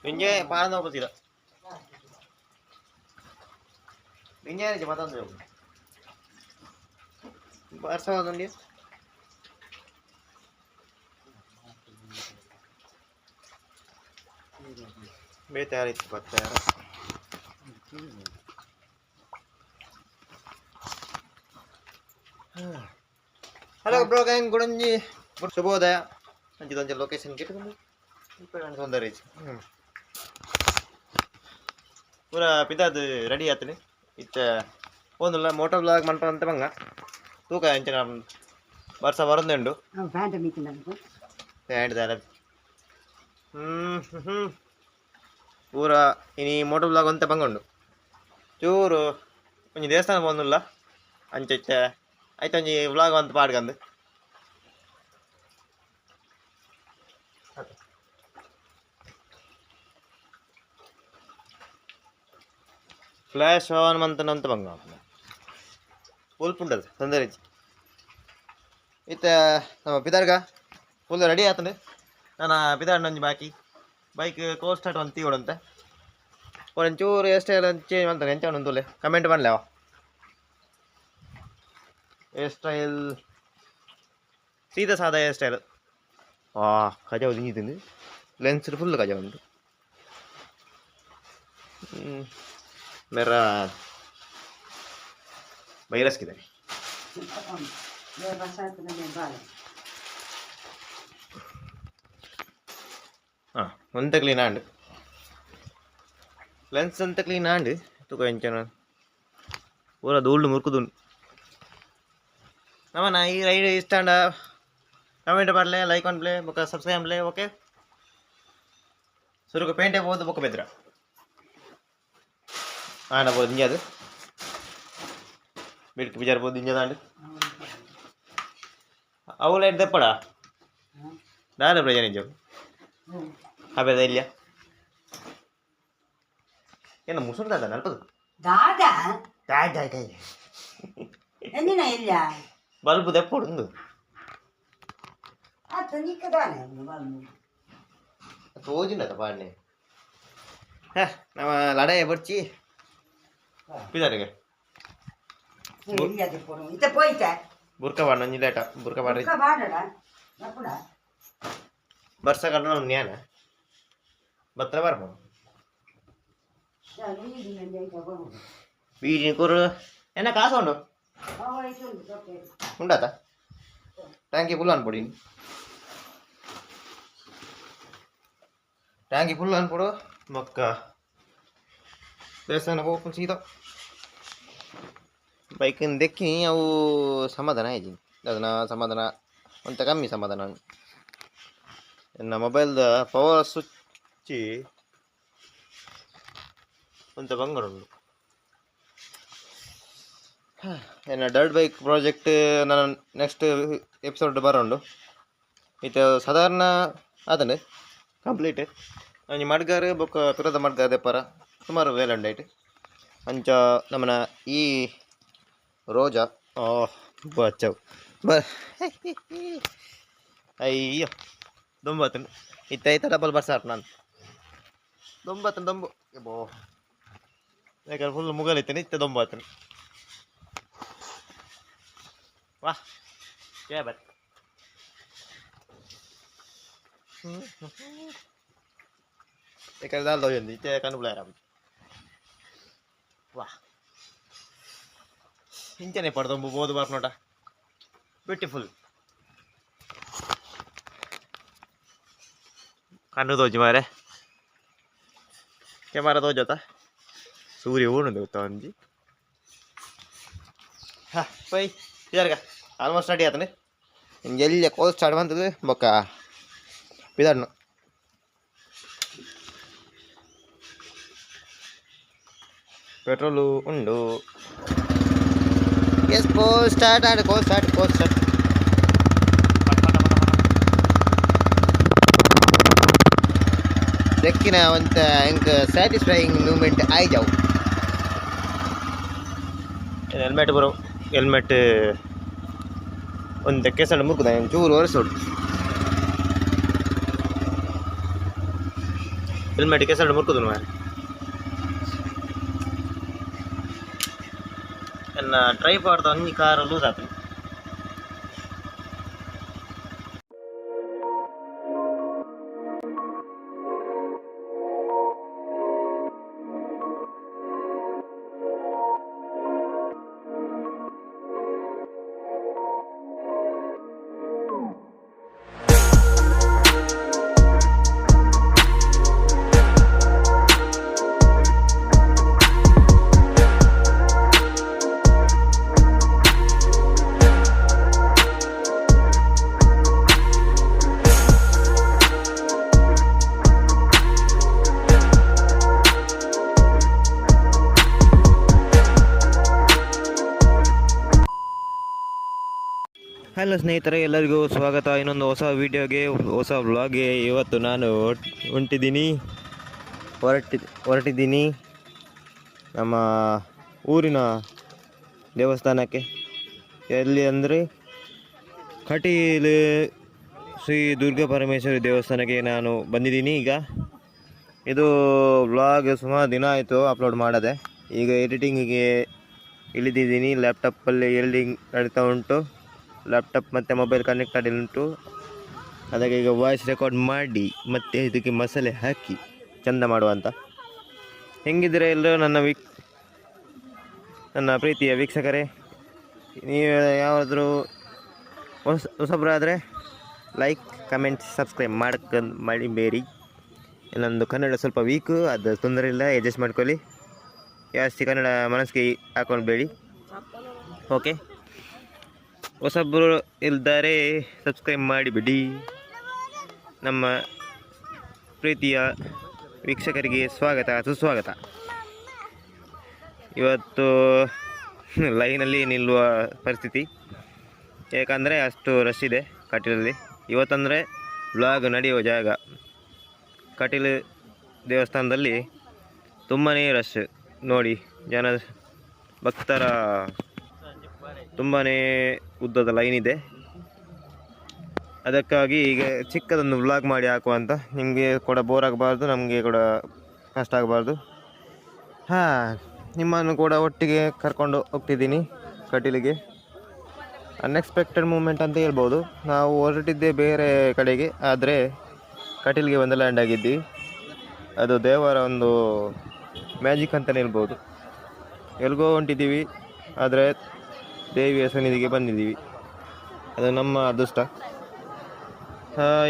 ನಿಂಗೆ ಪಾರ ನೋಡ್ಕೊತೀರ ನಿಂಗೆ ಏನಿದೆ ಮತ್ತೊಂದು ವರ್ಷ ಹೋದಂಡಿ ಬೇತಾರಿತ್ತು ಪತ್ತಾರ ಹಲೋ ಬ್ರೋ ಗ್ಯಾಂಗ್ ಗುಡಂಜಿ ಶುಭೋದಯ ಅಂಚಿದೊಂದು ಲೊಕೇಶನ್ ಗಿಟ್ಕೊಂಡು ಸೌಂದರ್ಯ ಪೂರ ಪಿದಾದು ರೆಡಿ ಆತನಿ ಇತ್ತ ಒಂದಿಲ್ಲ ಮೋಟೋ ಬ್ಲಾಗ್ ಮನ್ಪ ಅಂತ ಬಂಗ ತೂಕ ಅಂಚನ ವರ್ಷ ಬರಂದುಂಡು ಪ್ಯಾಂಟ್ ದಾರ ಪೂರ ಇನಿ ಮೋಟೋ ಬ್ಲಾಗ್ ಅಂತ ಬಂಗೊಂಡು ಚೂರು ಒಂಜಿ ದೇವಸ್ಥಾನ ಬಂದಿಲ್ಲ ಅಂಚ ಆಯ್ತು ಒಂಜಿ ವ್ಲಾಗ್ ಅಂತ ಪಾಡ್ಕಂದು ಫ್ಲಾಶ್ ಆನ್ ಮಂತನಂತ ಬಂಗ ಉಲ್ಪುಂಡದು ತೊಂದರೆ ಇತ್ತ ನಮ್ಮ ಪಿದಾರ್ಗ ಫುಲ್ ರೆಡಿ ಆತಂಡೆ ನಾನು ಪಿದಾರ್ನ ಒಂಜಿ ಬಾಕಿ ಬೈಕ್ ಕೋ ಸ್ಟಾರ್ಟ್ ಒಂದು ತೀವಡಂತೆ ಒಂಚೂರು ಹೇರ್ ಸ್ಟೈಲ್ ಚೇಂಜ್ ಮಾಡ್ತಾನೆ ಎಂಚ ಒಂದೂಲೆ ಕಮೆಂಟ್ ಮಾಡಲವ ಹೇರ್ ಸ್ಟೈಲ್ ಸೀದಾ ಸಾದಾ ಹೇರ್ ಸ್ಟೈಲ್ ಕಜ ಒದಿಂಗಿದ್ದೀನಿ ಲೆನ್ಸ್ ಫುಲ್ ಕಜ ಉಂಟು मेरा वायरस किधर है हाँ अंत क्लीन आंड लेंस अंत क्लीन आंड तो कंचन पूरा धूल मुर्कुदु नमना ई राइड इष्टांड कमेंट पड़ले लाइक ऑन प्ले बुक सब्सक्राइब प्ले ओके सुरुक पेंट होद बुक बेद्रा आना बोल दिया तो बिल्क बिचार बोल दिया था अवल ऐड दे पड़ा दादा प्रजा नहीं जो अबे दे लिया ये ना मुसुर दादा ना तो दादा दादा क्या एनी ना इल्ला बल्ब दे पड़ूंगा तो नहीं कदा नहीं बल्ब तो जी ना तो पाड़ने है ना लड़ाई बच्ची पिदारेगे इल्ला दे पड़ूं इते पोईता बुर्का वाला नहीं लेटा बुर्का वाला बुर्का वाला ना पड़ा वर्षा करना नहीं आना बत्तर बार हो बीज कोर है ना कहाँ सोंडो उन्डा था टैंकी फुलान पड़ी टैंकी फुलान पड़ो मक्का देवस्थान ओपन सीधा बाइक देखी अವು ಸಮಾಧಾನ ಆಯ್ತು ಅದನ್ನ ಸಮಾಧಾನ ಅಂತ ಕಮ್ಮಿ ಸಮಾಧಾನ ನನ್ನ ಮೊಬೈಲ್ದ ಪವರ್ ಸ್ವಿಚ್ ಅಂತ ಬಂಗಾರುಂಡು ಎನ್ನ ಡರ್ಟ್ ಬೈಕ್ ಪ್ರಾಜೆಕ್ಟ್ ನಾನು ನೆಕ್ಸ್ಟ್ ಎಪಿಸೋಡ್ ಬರೋಂಡು ಇದು ಸಾಧಾರಣ ಆತಂಡೆ ಕಂಪ್ಲೀಟ್ ಅಂಚ ಮಡ್ಗಾರು ಬೊಕ್ಕ ಪಿರದ ಮಡ್ಗಾರ ದೆಪ್ಪರ ಸುಮಾರು ವೇಲಂಡೈಟ್ ಅಂಚ ನಮ್ಮನ ಈ ರೋಜಾ ಬಚ್ಚವು ಅಯ್ಯೋ ದೊಂಬತ್ತು ಇತ್ತೈತ ಡಬಲ್ ಬರ್ಸಾಟ್ ನಾನು ದೊಂಬತ್ತು ದೊಂಬು ಬೋ ಯಾಕಂದ್ರೆ ಫುಲ್ ಮುಗಲಿತ್ತೇನೆ ಇತ್ತ ದೊಂಬತ್ತು ವಾ ಯಾ ಬತ್ ಯಾಕಂದ್ರೆ ದಾಲ್ ದೊಯ್ಯಂದು ಇತ್ತೆ ಕಣ್ಣು ಬಿಳಾರ ವಾ ಇಂಚನೆ ಪಡ್ದೊಂಬು ಬೋದು ಬಾರ್ನೋಟ ಬ್ಯೂಟಿಫುಲ್ ಕಣ್ಣು ತೋಜಿ ಮಾರೆ ಕ್ಯಾಮರಾ ತೋಜೋತ ಸೂರ್ಯ ಊನು ದೇವತಾ ಒಂಜಿ ಹಾ ಪೈ ಇದಾರ್ಗ ಆಲ್ಮೋಸ್ಟ್ ರೆಡಿ ಆತನೆ ನಿಮ್ಗೆ ಎಲ್ಲಿ ಕೋಲ್ ಸ್ಟಾರ್ಟ್ ಬಂತದೆ ಬೊಕ್ಕ ಪಿದಾಡ್ನು ಪೆಟ್ರೋಲು ಉಂಡು ಎಸ್ ಕೋಲ್ ಸ್ಟಾರ್ಟ್ ಆಡ ಕೋಲ್ ಸ್ಟಾರ್ಟ್ ದಕ್ಕಿನ ಒಂತ ಹೆಂಗೆ ಸ್ಯಾಟಿಸ್ಫೈಯಿಂಗ್ ಮೂಮೆಂಟ್ ಆಯ್ ಜಾವು ಹೆಲ್ಮೆಟ್ ಬರೋ ಹೆಲ್ಮೆಟ್ ಒಂದು ಕೆಸಂಡು ಮುರ್ಕುದ ಚೂರು ಒರೆಸೋಡು ಹೆಲ್ಮೆಟ್ ಕೆಸರು ಮುರ್ಕುದು ಮಾರೆ ನನ್ನ ಟ್ರೈ ಮಾಡ್ತಾ ಒಂಜಿ ಕಾರು ಲೂಸ್ ಆಯ್ತು. ಹಲೋ ಸ್ನೇಹಿತರೆ, ಎಲ್ಲರಿಗೂ ಸ್ವಾಗತ ಇನ್ನೊಂದು ಹೊಸ ವೀಡಿಯೋಗೆ, ಹೊಸ ವ್ಲಾಗ್ಗೆ. ಇವತ್ತು ನಾನು ಹೊರಟಿದ್ದೀನಿ ನಮ್ಮ ಊರಿನ ದೇವಸ್ಥಾನಕ್ಕೆ. ಎಲ್ಲಿ ಅಂದರೆ ಕಟೀಲು ಶ್ರೀ ದುರ್ಗಾ ಪರಮೇಶ್ವರಿ ದೇವಸ್ಥಾನಕ್ಕೆ ನಾನು ಬಂದಿದ್ದೀನಿ. ಈಗ ಇದು ವ್ಲಾಗ್ ಸುಮಾರು ದಿನ ಆಯಿತು ಅಪ್ಲೋಡ್ ಮಾಡದೆ. ಈಗ ಎಡಿಟಿಂಗಿಗೆ ಇಳಿದಿದ್ದೀನಿ. ಲ್ಯಾಪ್ಟಾಪಲ್ಲಿ ಎಡಿಟಿಂಗ್ ನಡೀತಾ ಉಂಟು. ಲ್ಯಾಪ್ಟಾಪ್ ಮತ್ತು ಮೊಬೈಲ್ ಕನೆಕ್ಟೆಡ್ ಉಂಟು. ಅದಕ್ಕೆ ಈಗ ವಾಯ್ಸ್ ರೆಕಾರ್ಡ್ ಮಾಡಿ ಮತ್ತು ಇದಕ್ಕೆ ಮಸಾಲೆ ಹಾಕಿ ಚೆಂದ ಮಾಡುವಂತ. ಹೆಂಗಿದ್ರೆ ಎಲ್ಲರೂ ನನ್ನ ಪ್ರೀತಿಯ ವೀಕ್ಷಕರೇ, ನೀವು ಯಾವುದಾದ್ರೂ ಹೊಸಬ್ರಾದರೆ ಲೈಕ್, ಕಮೆಂಟ್, ಸಬ್ಸ್ಕ್ರೈಬ್ ಮಾಡಿಬೇಡಿ. ಇನ್ನೊಂದು ಕನ್ನಡ ಸ್ವಲ್ಪ ವೀಕು, ಅದು ತೊಂದರೆ ಇಲ್ಲ, ಅಡ್ಜಸ್ಟ್ ಮಾಡ್ಕೊಳ್ಳಿ. ಜಾಸ್ತಿ ಕನ್ನಡ ಮನಸ್ಸಿಗೆ ಹಾಕೊಳ್ಬೇಡಿ, ಓಕೆ. ಹೊಸಬ್ರು ಇಲ್ದರೆ ಸಬ್ಸ್ಕ್ರೈಬ್ ಮಾಡಿಬಿಡಿ. ನಮ್ಮ ಪ್ರೀತಿಯ ವೀಕ್ಷಕರಿಗೆ ಸ್ವಾಗತ, ಸುಸ್ವಾಗತ. ಇವತ್ತು ಲೈನಲ್ಲಿ ನಿಲ್ಲುವ ಪರಿಸ್ಥಿತಿ, ಏಕೆಂದರೆ ಅಷ್ಟು ರಶ್ ಇದೆ ಕಟೀಲಲ್ಲಿ. ಇವತ್ತಂದರೆ ವ್ಲಾಗ್ ನಡೆಯುವ ಜಾಗ ಕಟೀಲು ದೇವಸ್ಥಾನದಲ್ಲಿ ತುಂಬಾ ರಶ್ ನೋಡಿ. ಭಕ್ತರ ತುಂಬಾ ಉದ್ದದ ಲೈನ್ ಇದೆ. ಅದಕ್ಕಾಗಿ ಈಗ ಚಿಕ್ಕದೊಂದು ವ್ಲಾಗ್ ಮಾಡಿ ಹಾಕುವಂತ. ನಿಮಗೆ ಕೂಡ ಬೋರ್ ಆಗಬಾರ್ದು, ನಮಗೆ ಕೂಡ ಕಷ್ಟ ಆಗಬಾರ್ದು. ನಿಮ್ಮನ್ನು ಕೂಡ ಒಟ್ಟಿಗೆ ಕರ್ಕೊಂಡು ಹೋಗ್ತಿದ್ದೀನಿ ಕಟೀಲಿಗೆ. ಅನ್ಎಕ್ಸ್ಪೆಕ್ಟೆಡ್ ಮೂಮೆಂಟ್ ಅಂತ ಹೇಳ್ಬೋದು. ನಾವು ಹೊರಟಿದ್ದೆ ಬೇರೆ ಕಡೆಗೆ, ಆದರೆ ಕಟೀಲಿಗೆ ಒಂದು ಲ್ಯಾಂಡ್ ಆಗಿದ್ದೀವಿ. ಅದು ದೇವರ ಒಂದು ಮ್ಯಾಜಿಕ್ ಅಂತಲೇ ಹೇಳ್ಬೋದು. ಎಲ್ಗೋ ಹೊಂಟಿದ್ದೀವಿ, ಆದರೆ ದೇವಿಯ ಸನ್ನಿಧಿಗೆ ಬಂದಿದ್ದೀವಿ. ಅದು ನಮ್ಮ ಅದೃಷ್ಟ.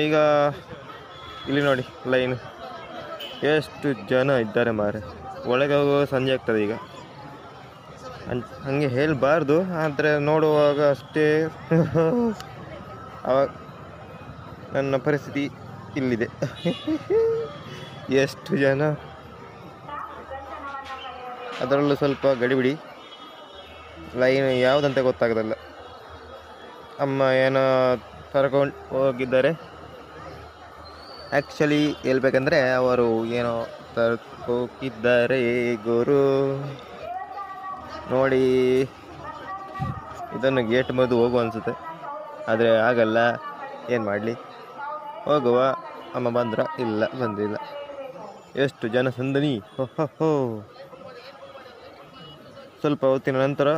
ಈಗ ಇಲ್ಲಿ ನೋಡಿ ಲೈನ್, ಎಷ್ಟು ಜನ ಇದ್ದಾರೆ ಮಾರೆ. ಒಳಗೆ ಹೋಗುವಾಗ ಸಂಜೆ ಆಗ್ತದೆ. ಈಗ ಹಾಗೆ ಹೇಳಬಾರ್ದು, ಆದರೆ ನೋಡುವಾಗ ಅಷ್ಟೇ ಆವಾಗ ನನ್ನ ಪರಿಸ್ಥಿತಿ ಇಲ್ಲಿದೆ. ಎಷ್ಟು ಜನ, ಅದರಲ್ಲೂ ಸ್ವಲ್ಪ ಗಡಿಬಿಡಿ. ಲೈನ್ ಯಾವುದಂತ ಗೊತ್ತಾಗೋದಿಲ್ಲ. ಅಮ್ಮ ಏನೋ ಕರ್ಕೊಂಡು ಹೋಗಿದ್ದಾರೆ. ಆ್ಯಕ್ಚುಲಿ ಹೇಳ್ಬೇಕಂದ್ರೆ ಅವರು ಏನೋ ಹೋಗಿದ್ದಾರೆ ಗುರು. ನೋಡಿ, ಇದನ್ನು ಗೇಟ್ ಮದ್ದು ಹೋಗುವ ಅನಿಸುತ್ತೆ, ಆದರೆ ಆಗಲ್ಲ. ಏನು ಮಾಡಲಿ, ಹೋಗುವ. ಅಮ್ಮ ಬಂದ್ರ? ಇಲ್ಲ, ಬಂದಿಲ್ಲ. ಎಷ್ಟು ಜನ ಸಂದಣಿ! ಹೋ. ಸ್ವಲ್ಪ ಹೊತ್ತಿನ ನಂತರ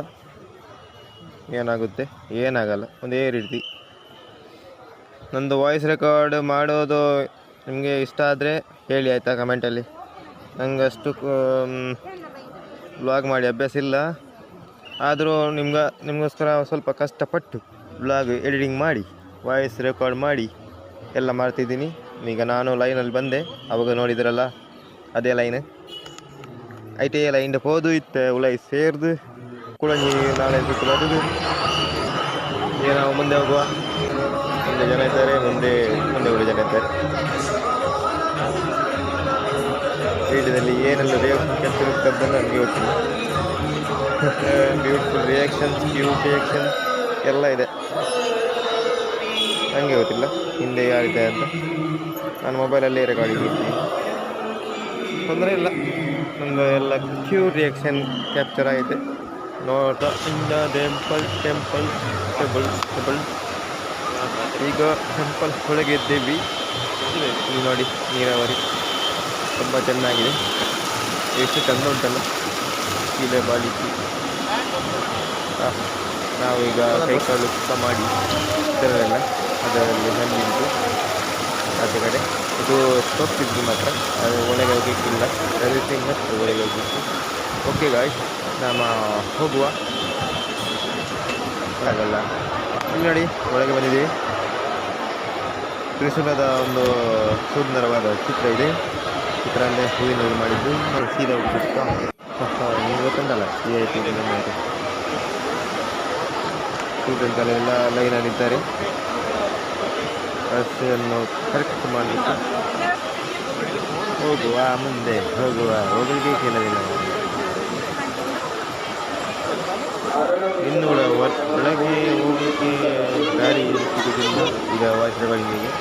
ಏನಾಗುತ್ತೆ, ಏನಾಗಲ್ಲ, ಒಂದೇ ರೀತಿ. ನಂದು ವಾಯ್ಸ್ ರೆಕಾರ್ಡ್ ಮಾಡೋದು ನಿಮಗೆ ಇಷ್ಟ ಆದರೆ ಹೇಳಿ ಆಯಿತಾ, ಕಮೆಂಟಲ್ಲಿ. ನಂಗೆ ಅಷ್ಟು ವ್ಲಾಗ್ ಮಾಡಿ ಅಭ್ಯಾಸ ಇಲ್ಲ. ಆದರೂ ನಿಮಗೋಸ್ಕರ ಸ್ವಲ್ಪ ಕಷ್ಟಪಟ್ಟು ವ್ಲಾಗ್ ಎಡಿಟಿಂಗ್ ಮಾಡಿ, ವಾಯ್ಸ್ ರೆಕಾರ್ಡ್ ಮಾಡಿ ಎಲ್ಲ ಮಾಡ್ತಿದ್ದೀನಿ. ಈಗ ನಾನು ಲೈನಲ್ಲಿ ಬಂದೆ, ಅವಾಗ ನೋಡಿದ್ರಲ್ಲ ಅದೇ ಲೈನ್. ಐಟೇ ಲೈನ್ ಹೋದು ಇತ್ತೆ ಉಳೈ ಸೇರ್ದು ಕುಳಂಜಿ ನಾಳೆ ಬರೋದು. ಈಗ ನಾವು ಮುಂದೆ ಹೋಗುವ. ಮುಂದೆ ಜನ ಇದ್ದಾರೆ, ಮುಂದೆ ಕೂಡ ಜನ ಇದ್ದಾರೆ. ವೀಡಿಯೋದಲ್ಲಿ ಏನೆಲ್ಲ ರಿಯಾಕ್ಷನ್ ಕೆತ್ತಿರುತ್ತಂತ ನನಗೆ ಗೊತ್ತಿಲ್ಲ. ಬ್ಯೂಟಿಫುಲ್ ರಿಯಾಕ್ಷನ್ಸ್, ಕ್ಯೂಟ್ ರಿಯಾಕ್ಷನ್ ಎಲ್ಲ ಇದೆ. ನನಗೆ ಗೊತ್ತಿಲ್ಲ ಹಿಂದೆ ಯಾರಿದೆ ಅಂತ. ನಾನು ಮೊಬೈಲಲ್ಲೇ ರೆಕಾರ್ಡ್ ಇದ್ದೀನಿ, ತೊಂದರೆ ಇಲ್ಲ. ನಮ್ಮದು ಎಲ್ಲ ಕ್ಯೂಟ್ ರಿಯಾಕ್ಷನ್ ಕ್ಯಾಪ್ಚರ್ ಆಗಿದೆ. ನೋಟ ಇಂದ ಟೆಂಪಲ್. ಈಗ ಟೆಂಪಲ್ ಒಳಗೆ ಇದ್ದೇವೆ. ಇಲ್ಲಿ ನೋಡಿ ನೀರಾವರಿ. ತುಂಬ ಚೆನ್ನಾಗಿದೆ. ಎಷ್ಟು ಚೆಂದ ಉಂಟಲ್ಲ ಕೀಲೆ ಬಾಲಿಸಿ. ನಾವೀಗ ಕೈಕಾಲು ಸುತ್ತ ಮಾಡಿ ಇದರಲ್ಲೆಲ್ಲ ಅದರಲ್ಲಿ ಹಲ್ಲಿಂಟು ಆಚೆ ಕಡೆ. ಇದು ತೋರಿಸಿದ್ರು ಮಾತ್ರ, ಅದು ಒಳಗೆ ಹೋಗಲಿಕ್ಕಿಲ್ಲ, ಎವ್ರಿಥಿಂಗ್ ಮತ್ತು ಒಳಗೆ ಹೋಗಲಿಕ್ಕೆ. ಓಕೆ ಗಾಯ್ಸ್, ನಮ್ಮ ಹೋಗುವ ಆಗಲ್ಲ. ಇಲ್ಲಿ ನೋಡಿ ಒಳಗೆ ಬಂದಿದ್ದೀವಿ. ತ್ರಿಶೂಲದ ಒಂದು ಸುಂದರವಾದ ಚಿತ್ರ ಇದೆ. ಚಿತ್ರ ಅಂದರೆ ಹೂವಿನಲ್ಲಿ ಮಾಡಿದ್ದು. ಸೀದಾ ಹೋಗ್ಬಿಟ್ಟು ನೀವು ಗೊತ್ತುಂಟಲ್ಲ VIP ಸ್ಟೂಡೆಂಟ್ಗಳೆಲ್ಲ ಲೈನಲ್ಲಿದ್ದಾರೆ. ಬಸ್ಸನ್ನು ಕರೆಕ್ಟ್ ಮಾಡಲಿಕ್ಕೆ ಹೋಗಲಿಕ್ಕೆ ಕೆಲವಿಲ್ಲ. ಇನ್ನು ಒಳಗೆ ಹೋಗಲಿಕ್ಕೆ ಗಾಡಿ ಸಿಗುವುದಿಲ್ಲ ಈಗ ವಾಚ್ಗಳಿಗೆ.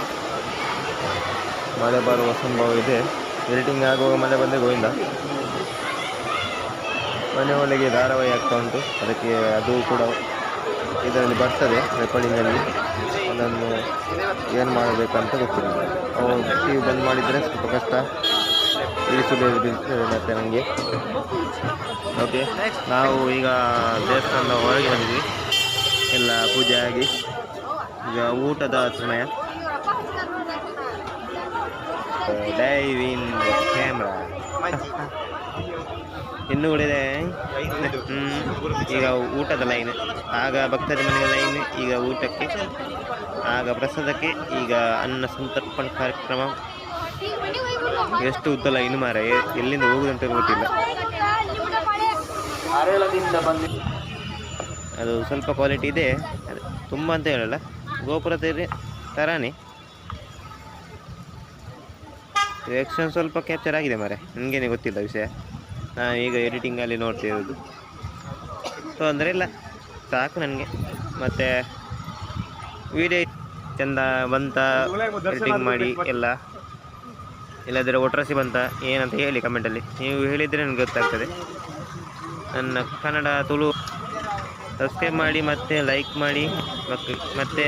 ಮಳೆ ಬರುವ ಸಂಭವ ಇದೆ. ಎಡಿಟಿಂಗ್ ಆಗುವಾಗ ಮಳೆ ಬಂದರೆ ಗೋವಿಂದ. ಮನೆ ಒಳಗೆ ಧಾರಾವಾಹಿ ಆಗ್ತಾ ಉಂಟು, ಅದಕ್ಕೆ ಅದು ಕೂಡ ಇದರಲ್ಲಿ ಬರ್ತದೆ ರೆಕಾರ್ಡಿಂಗಲ್ಲಿ. ಅದನ್ನು ಏನು ಮಾಡಬೇಕಂತ ಗೊತ್ತಿಲ್ಲ. ಟಿ ವಿ ಬಂದ್ ಮಾಡಿದರೆ ಸ್ವಲ್ಪ ಕಷ್ಟ, ಇಳಿಸುವುದು ಬೀಳ್ತದೆ ಮತ್ತೆ ನನಗೆ. ಓಕೆ, ನಾವು ಈಗ ದೇವಸ್ಥಾನದ ಹೊರಗೆ ಬಂದಿದ್ವಿ. ಎಲ್ಲ ಪೂಜೆ ಆಗಿ ಈಗ ಊಟದ ಸಮಯ. ಡೈವ್ ಇನ್ ಕ್ಯಾಮ್ರಾ ಇನ್ನೂ ಕೂಡ ಇದೆ. ಈಗ ಊಟದ ಲೈನ್, ಆಗ ಭಕ್ತರ ಮನೆಯ ಲೈನ್, ಈಗ ಊಟಕ್ಕೆ, ಆಗ ಪ್ರಸಾದಕ್ಕೆ, ಈಗ ಅನ್ನ ಸಂತರ್ಪಣೆ ಕಾರ್ಯಕ್ರಮ. ಎಷ್ಟು ಉದ್ದ ಲೈನ್ ಮಾರ, ಎಲ್ಲಿಂದ ಹೋಗುದಂತ ಗೊತ್ತಿಲ್ಲ. ಅದು ಸ್ವಲ್ಪ ಕ್ವಾಲಿಟಿ ಇದೆ, ತುಂಬ ಅಂತ ಹೇಳಲ್ಲ, ಗೋಪುರ ಥರಾನೇ. ಆ್ಯಕ್ಷನ್ ಸ್ವಲ್ಪ ಕ್ಯಾಪ್ಚರ್ ಆಗಿದೆ ಮಾರೆ, ನನಗೇನೆ ಗೊತ್ತಿಲ್ಲ ವಿಷಯ. ನಾನು ಈಗ ಎಡಿಟಿಂಗಲ್ಲಿ ನೋಡ್ತಿರೋದು. ತೊಂದರೆ ಇಲ್ಲ, ಸಾಕು ನನಗೆ. ಮತ್ತು ವಿಡಿಯೋ ಚೆಂದ ಬಂತ ಎಡಿಟಿಂಗ್ ಮಾಡಿ ಎಲ್ಲ, ಇಲ್ಲದ್ರೆ ಒಟ್ರಾಸಿ ಬಂತ ಏನಂತ ಹೇಳಿ ಕಮೆಂಟಲ್ಲಿ. ನೀವು ಹೇಳಿದರೆ ನನಗೆ ಗೊತ್ತಾಗ್ತದೆ. ನನ್ನ ಕನ್ನಡ ತುಳು ಸಬ್ಸ್ಕ್ರೈಬ್ ಮಾಡಿ, ಮತ್ತು ಲೈಕ್ ಮಾಡಿ, ಮತ್ತು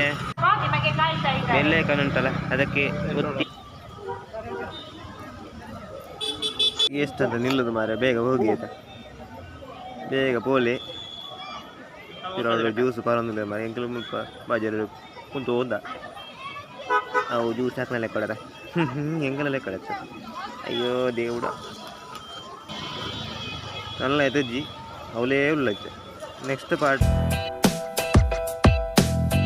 ಬೆಲ್ ಐಕಾನ್ ಉಂಟಲ್ಲ ಅದಕ್ಕೆ ಒತ್ತಿ. ಎಷ್ಟಂತ ನಿಲ್ಲೋದು ಮಾರೆ, ಬೇಗ ಹೋಗಿ ಆಯ್ತಾ, ಬೇಗ ಪೋಲಿ ಇರೋದು. ಜ್ಯೂಸ್ ಪರೊಂದಿಲ್ಲ ಮಾರೆ, ಎಂಕಲು ಮುಲ್ಪ ಬಾಜಾರು ಕುಂತು ಹೋದ ಅವು ಜ್ಯೂಸ್ ಹಾಕ್ನಲ್ಲೇ ಕೊಡದ ಎಂಕಲಲ್ಲೇ ಕೊಡತ್ತ. ಅಯ್ಯೋ ದೇವುಡ, ನಲ್ಲ ಎತ್ತಜ್ಜಿ ಅವಲೇ ಉಳ್ಳೈತೆ. Next part